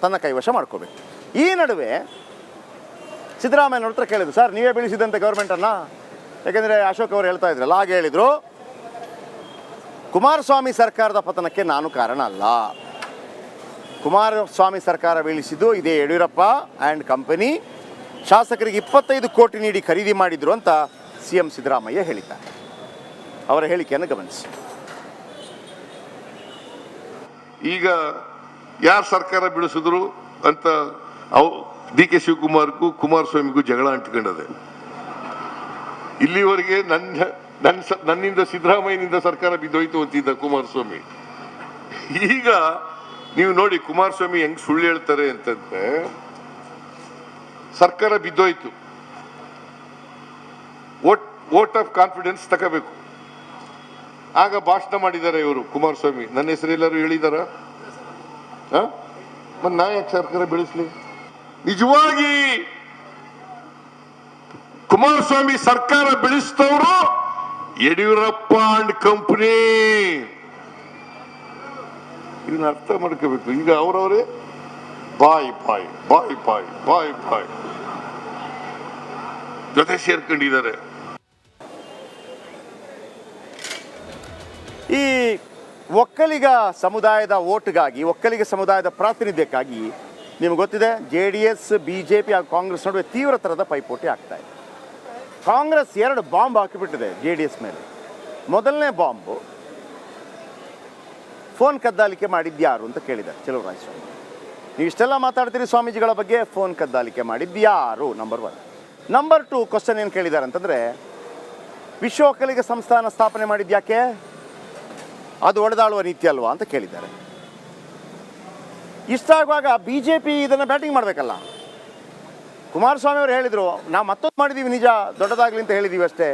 ತನ್ನ ಕೈವಶ ಮಾಡ್ಕೋಬೇಕು. ಈ ನಡುವೆ ಸಿದ್ದರಾಮಯ್ಯನವ್ರ ಹತ್ರ ಕೇಳಿದ್ರು, ಸರ್ ನೀವೇ ಬೀಳಿಸಿದಂತೆ ಗೌರ್ಮೆಂಟನ್ನು, ಯಾಕೆಂದರೆ ಅಶೋಕ್ ಅವರು ಹೇಳ್ತಾ ಇದ್ರಲ್ಲ, ಹಾಗೆ ಹೇಳಿದರು, ಕುಮಾರಸ್ವಾಮಿ ಸರ್ಕಾರದ ಪತನಕ್ಕೆ ನಾನು ಕಾರಣ ಅಲ್ಲ, ಕುಮಾರಸ್ವಾಮಿ ಸರ್ಕಾರ ಬೀಳಿಸಿದ್ದು ಇದೇ ಯಡಿಯೂರಪ್ಪ ಆ್ಯಂಡ್ ಕಂಪನಿ, ಶಾಸಕರಿಗೆ 25 ಕೋಟಿ ನೀಡಿ ಖರೀದಿ ಮಾಡಿದ್ರು ಅಂತ CM ಸಿದ್ದರಾಮಯ್ಯ ಹೇಳಿದ್ದಾರೆ. ಅವರ ಹೇಳಿಕೆಯನ್ನು ಗಮನಿಸಿ. ಈಗ ಯಾರು ಸರ್ಕಾರ ಬೀಳಿಸಿದ್ರು ಅಂತ DK ಶಿವಕುಮಾರ್ಗೂ ಕುಮಾರಸ್ವಾಮಿಗೂ ಜಗಳ ಅಂಟ್ಕೊಂಡದೆ. ಇಲ್ಲಿವರೆಗೆ ನನ್ನಿಂದ ಸಿದ್ದರಾಮಯ್ಯನಿಂದ ಸರ್ಕಾರ ಬಿದ್ದೋಯ್ತು ಅಂತಿದ್ದ ಕುಮಾರಸ್ವಾಮಿ. ಈಗ ನೀವು ನೋಡಿ ಕುಮಾರಸ್ವಾಮಿ ಹೆಂಗ್ ಸುಳ್ಳು ಹೇಳ್ತಾರೆ ಅಂತಂದ್ರೆ, ಸರ್ಕಾರ ಬಿದ್ದೋಯ್ತು, ವೋಟ್ ಆಫ್ ಕಾನ್ಫಿಡೆನ್ಸ್ ತಗೋಬೇಕು, ಆಗ ಭಾಷಣ ಮಾಡಿದ್ದಾರೆ ಇವರು ಕುಮಾರಸ್ವಾಮಿ. ನನ್ನ ಹೆಸರು ಎಲ್ಲರೂ ಹೇಳಿದಾರ? ಮತ್ತೆ ನಾ ಯಾಕೆ ಸರ್ಕಾರ ಬೆಳೆಸ್ಲಿ? ನಿಜವಾಗಿ ಕುಮಾರಸ್ವಾಮಿ ಸರ್ಕಾರ ಬೆಳೆಸಿದವರು ಯಡಿಯೂರಪ್ಪ ಅಂಡ್ ಕಂಪನಿ. ಇದನ್ನ ಅರ್ಥ ಮಾಡ್ಕೋಬೇಕು. ಈಗ ಅವರವರೇ ಬಾಯ್ ಬಾಯ್ ಬಾಯ್ ಬಾಯ್ ಬಾಯ್ ಬಾಯ್ ಜೊತೆ ಸೇರ್ಕೊಂಡಿದ್ದಾರೆ. ಈ ಒಕ್ಕಲಿಗ ಸಮುದಾಯದ ಓಟ್ಗಾಗಿ, ಒಕ್ಕಲಿಗ ಸಮುದಾಯದ ಪ್ರಾತಿನಿಧ್ಯಕ್ಕಾಗಿ ನಿಮ್ಗೆ ಗೊತ್ತಿದೆ, JDS, BJP ಹಾಗೂ ಕಾಂಗ್ರೆಸ್ ನಡುವೆ ತೀವ್ರ ಥರದ ಪೈಪೋಟಿ ಆಗ್ತಾ ಇದೆ. ಕಾಂಗ್ರೆಸ್ 2 ಬಾಂಬ್ ಹಾಕಿಬಿಟ್ಟಿದೆ JDS ಮೇಲೆ. ಮೊದಲನೇ ಬಾಂಬು, ಫೋನ್ ಕದ್ದಾಲಿಕೆ ಮಾಡಿದ್ಯಾರು ಅಂತ ಕೇಳಿದ್ದಾರೆ ಚೆಲುವರಾಯಸ್ವಾಮಿ. ನೀವು ಇಷ್ಟೆಲ್ಲ ಮಾತಾಡ್ತೀರಿ ಸ್ವಾಮೀಜಿಗಳ ಬಗ್ಗೆ, ಫೋನ್ ಕದ್ದಾಲಿಕೆ ಮಾಡಿದ್ಯಾರು ನಂಬರ್ 1. ನಂಬರ್ 2 ಕ್ವಶನ್ ಏನು ಕೇಳಿದ್ದಾರೆ ಅಂತಂದರೆ, ವಿಶ್ವ ಒಕ್ಕಲಿಗ ಸಂಸ್ಥಾನ ಸ್ಥಾಪನೆ ಮಾಡಿದ್ಯಾಕೆ, ಅದು ಒಡೆದಾಳುವ ನೀತಿ ಅಲ್ವಾ ಅಂತ ಕೇಳಿದ್ದಾರೆ. ಇಷ್ಟಾಗುವಾಗ BJP ಇದನ್ನು ಬ್ಯಾಟಿಂಗ್ ಮಾಡಬೇಕಲ್ಲ. ಕುಮಾರಸ್ವಾಮಿ ಅವರು ಹೇಳಿದರು, ನಾವು ಮತ್ತೊಂದು ಮಾಡಿದ್ದೀವಿ, ನಿಜ ದೊಡ್ಡದಾಗಲಿ ಅಂತ ಹೇಳಿದ್ದೀವಿ ಅಷ್ಟೇ,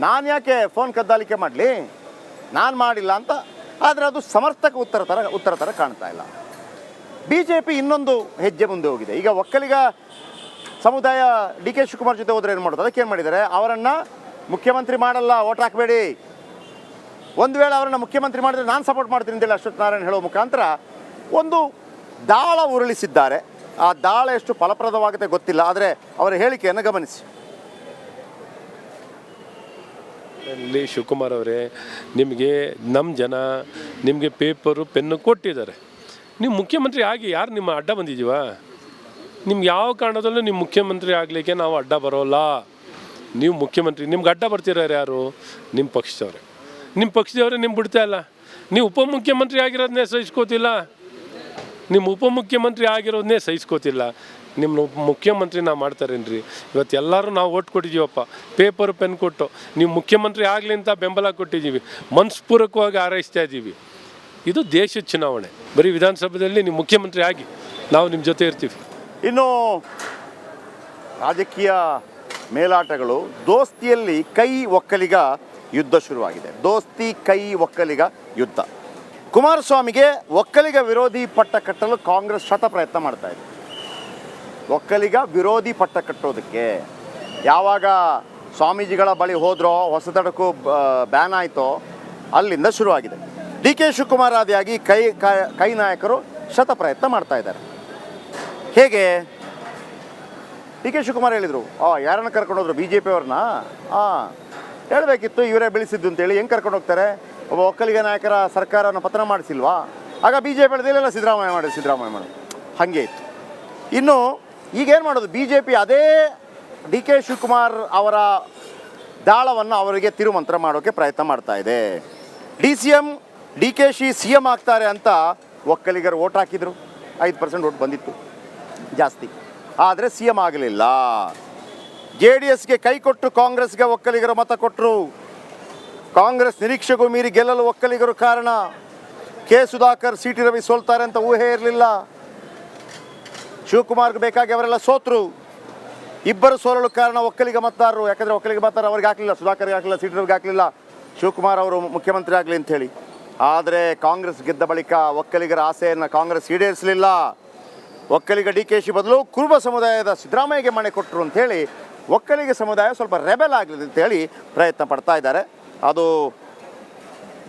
ನಾನು ಯಾಕೆ ಫೋನ್ ಕದ್ದಾಲಿಕೆ ಮಾಡಲಿ, ನಾನು ಮಾಡಿಲ್ಲ ಅಂತ. ಆದರೆ ಅದು ಸಮರ್ಥಕ ಉತ್ತರ ಥರ ಕಾಣ್ತಾ ಇಲ್ಲ. BJP ಇನ್ನೊಂದು ಹೆಜ್ಜೆ ಮುಂದೆ ಹೋಗಿದೆ. ಈಗ ಒಕ್ಕಲಿಗ ಸಮುದಾಯ DK ಶಿವಕುಮಾರ್ ಜೊತೆ ಹೋದ್ರೆ ಏನು ಮಾಡೋದು, ಅದಕ್ಕೆ ಏನು ಮಾಡಿದ್ದಾರೆ, ಅವರನ್ನು ಮುಖ್ಯಮಂತ್ರಿ ಮಾಡಲ್ಲ, ಓಟ್ ಹಾಕಬೇಡಿ, ಒಂದು ವೇಳೆ ಅವರನ್ನು ಮುಖ್ಯಮಂತ್ರಿ ಮಾಡಿದ್ರೆ ನಾನು ಸಪೋರ್ಟ್ ಮಾಡ್ತೀನಿ ಅಂತೇಳಿ ಅಶ್ವಥ್ ನಾರಾಯಣ್ ಹೇಳೋ ಮುಖಾಂತರ ಒಂದು ದಾಳ ಉರುಳಿಸಿದ್ದಾರೆ. ಆ ದಾಳ ಎಷ್ಟು ಫಲಪ್ರದವಾಗುತ್ತೆ ಗೊತ್ತಿಲ್ಲ, ಆದರೆ ಅವರ ಹೇಳಿಕೆಯನ್ನು ಗಮನಿಸಿ. ಇಲ್ಲಿ ಶಿವಕುಮಾರ್ ಅವರೇ, ನಿಮಗೆ ನಮ್ಮ ಜನ ನಿಮಗೆ ಪೇಪರು ಪೆನ್ನು ಕೊಟ್ಟಿದ್ದಾರೆ. ನೀವು ಮುಖ್ಯಮಂತ್ರಿ ಆಗಿ ಯಾರು ನಿಮ್ಮ ಅಡ್ಡ ಬಂದಿದ್ದೀವ? ನಿಮ್ಗೆ ಯಾವ ಕಾರಣದಲ್ಲೂ ನಿಮ್ಮ ಮುಖ್ಯಮಂತ್ರಿ ಆಗಲಿಕ್ಕೆ ನಾವು ಅಡ್ಡ ಬರೋಲ್ಲ. ನೀವು ಮುಖ್ಯಮಂತ್ರಿ, ನಿಮ್ಗೆ ಅಡ್ಡ ಬರ್ತಿರೋರು ಯಾರು? ನಿಮ್ಮ ಪಕ್ಷದವ್ರೆ. ನಿಮ್ಮ ಪಕ್ಷದವರೇ ನಿಮ್ಮ ಬಿಡ್ತಾ ಇಲ್ಲ. ನೀವು ಉಪಮುಖ್ಯಮಂತ್ರಿ ಆಗಿರೋದನ್ನೇ ಸಹಿಸ್ಕೋತಿಲ್ಲ, ನಿಮ್ಮ ಉಪಮುಖ್ಯಮಂತ್ರಿ ಆಗಿರೋದನ್ನೇ ಸಹಿಸ್ಕೋತಿಲ್ಲ. ನಿಮ್ಮ ಮುಖ್ಯಮಂತ್ರಿ ನಾವು ಮಾಡ್ತಾರೇನ್ರಿ? ಇವತ್ತು ಎಲ್ಲರೂ ನಾವು ಓಟ್ ಕೊಟ್ಟಿದ್ದೀವಪ್ಪ, ಪೇಪರ್ ಪೆನ್ ಕೊಟ್ಟು. ನೀವು ಮುಖ್ಯಮಂತ್ರಿ ಆಗಲಿ ಅಂತ ಬೆಂಬಲ ಕೊಟ್ಟಿದ್ದೀವಿ, ಮನಸ್ಪೂರ್ವಕವಾಗಿ ಹಾರೈಸ್ತಾ ಇದ್ದೀವಿ. ಇದು ದೇಶದ ಚುನಾವಣೆ, ಬರೀ ವಿಧಾನಸಭೆಯಲ್ಲಿ ನೀವು ಮುಖ್ಯಮಂತ್ರಿ ಆಗಿ ನಾವು ನಿಮ್ಮ ಜೊತೆ ಇರ್ತೀವಿ. ಇನ್ನು ರಾಜಕೀಯ ಮೇಲಾಟಗಳು, ದೋಸ್ತಿಯಲ್ಲಿ ಕೈ ಒಕ್ಕಲಿಗ ಯುದ್ಧ ಶುರುವಾಗಿದೆ. ದೋಸ್ತಿ ಕೈ ಒಕ್ಕಲಿಗ ಯುದ್ಧ. ಕುಮಾರಸ್ವಾಮಿಗೆ ಒಕ್ಕಲಿಗ ವಿರೋಧಿ ಪಟ್ಟ ಕಟ್ಟಲು ಕಾಂಗ್ರೆಸ್ ಶತ ಪ್ರಯತ್ನ ಮಾಡ್ತಾ ಇದೆ. ಒಕ್ಕಲಿಗ ವಿರೋಧಿ ಪಟ್ಟ ಕಟ್ಟೋದಕ್ಕೆ ಯಾವಾಗ ಸ್ವಾಮೀಜಿಗಳ ಬಳಿ ಹೋದ್ರೋ, ಹೊಸತಡಕ್ಕೂ ಬ್ಯಾನ್ ಆಯಿತೋ, ಅಲ್ಲಿಂದ ಶುರುವಾಗಿದೆ. DK ಶಿವಕುಮಾರ್ ಆದಿಯಾಗಿ ಕೈ ನಾಯಕರು ಶತ ಪ್ರಯತ್ನ ಮಾಡ್ತಾ ಇದ್ದಾರೆ. ಹೇಗೆ? DK ಶಿವಕುಮಾರ್ ಹೇಳಿದರು, ಯಾರನ್ನು ಕರ್ಕೊಂಡು ಹೋದ್ರು, BJP ಅವ್ರನ್ನ ಹೇಳಬೇಕಿತ್ತು, ಇವರೇ ಬೆಳೆಸಿದ್ದು ಅಂತೇಳಿ. ಹೆಂಗೆ ಕರ್ಕೊಂಡು ಹೋಗ್ತಾರೆ? ಒಬ್ಬ ಒಕ್ಕಲಿಗ ನಾಯಕರ ಸರ್ಕಾರವನ್ನು ಪತನ ಮಾಡಿಸಿಲ್ವಾ? ಆಗ BJP ಹೇಳಿದಿಲ್ಲ, ಸಿದ್ದರಾಮಯ್ಯ ಮಾಡೋದು ಹಾಗೆ ಇತ್ತು. ಇನ್ನು ಈಗೇನು ಮಾಡೋದು, BJP ಅದೇ DK ಶಿವಕುಮಾರ್ ಅವರ ದಾಳವನ್ನು ಅವರಿಗೆ ತಿರುಮಂತ್ರ ಮಾಡೋಕ್ಕೆ ಪ್ರಯತ್ನ ಮಾಡ್ತಾ ಇದೆ. DCM DKಶಿ CM ಆಗ್ತಾರೆ ಅಂತ ಒಕ್ಕಲಿಗರು ಓಟ್ ಹಾಕಿದರು, 5% ಓಟ್ ಬಂದಿತ್ತು ಜಾಸ್ತಿ, ಆದರೆ CM ಆಗಲಿಲ್ಲ. JDSಗೆ ಕೈ ಕೊಟ್ಟು ಕಾಂಗ್ರೆಸ್ಗೆ ಒಕ್ಕಲಿಗರು ಮತ ಕೊಟ್ಟರು. ಕಾಂಗ್ರೆಸ್ ನಿರೀಕ್ಷೆಗೂ ಮೀರಿ ಗೆಲ್ಲಲು ಒಕ್ಕಲಿಗರು ಕಾರಣ. K ಸುಧಾಕರ್, CT ರವಿ ಸೋಲ್ತಾರೆ ಅಂತ ಊಹೆ ಇರಲಿಲ್ಲ. ಶಿವಕುಮಾರ್ಗೆ ಬೇಕಾಗಿ ಅವರೆಲ್ಲ ಸೋತರು. ಇಬ್ಬರು ಸೋಲಲು ಕಾರಣ ಒಕ್ಕಲಿಗ ಮತದಾರರು. ಯಾಕಂದರೆ ಒಕ್ಕಲಿಗ ಮತದಾರ ಅವ್ರಿಗೆ ಹಾಕಲಿಲ್ಲ, ಸುಧಾಕರ್ಗೆ ಹಾಕಲಿಲ್ಲ, CT ರವಿಗೆ ಹಾಕಲಿಲ್ಲ, ಶಿವಕುಮಾರ್ ಅವರು ಮುಖ್ಯಮಂತ್ರಿ ಆಗಲಿ ಅಂಥೇಳಿ. ಆದರೆ ಕಾಂಗ್ರೆಸ್ ಗೆದ್ದ ಬಳಿಕ ಒಕ್ಕಲಿಗರ ಆಸೆಯನ್ನು ಕಾಂಗ್ರೆಸ್ ಈಡೇರಿಸಲಿಲ್ಲ. ಒಕ್ಕಲಿಗ DKಶಿ ಬದಲು ಕುರುಬ ಸಮುದಾಯದ ಸಿದ್ದರಾಮಯ್ಯಗೆ ಮಣೆ ಕೊಟ್ಟರು ಅಂಥೇಳಿ ಒಕ್ಕಲಿಗ ಸಮುದಾಯ ಸ್ವಲ್ಪ ರೆಬೆಲ್ ಆಗಲಿ ಅಂತೇಳಿ ಪ್ರಯತ್ನ ಪಡ್ತಾ ಇದ್ದಾರೆ. ಅದು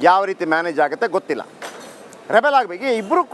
ಯಾವ ರೀತಿ ಮ್ಯಾನೇಜ್ ಆಗುತ್ತೆ ಗೊತ್ತಿಲ್ಲ. ರೆಬೆಲ್ ಆಗಬೇಕು. ಇಬ್ಬರು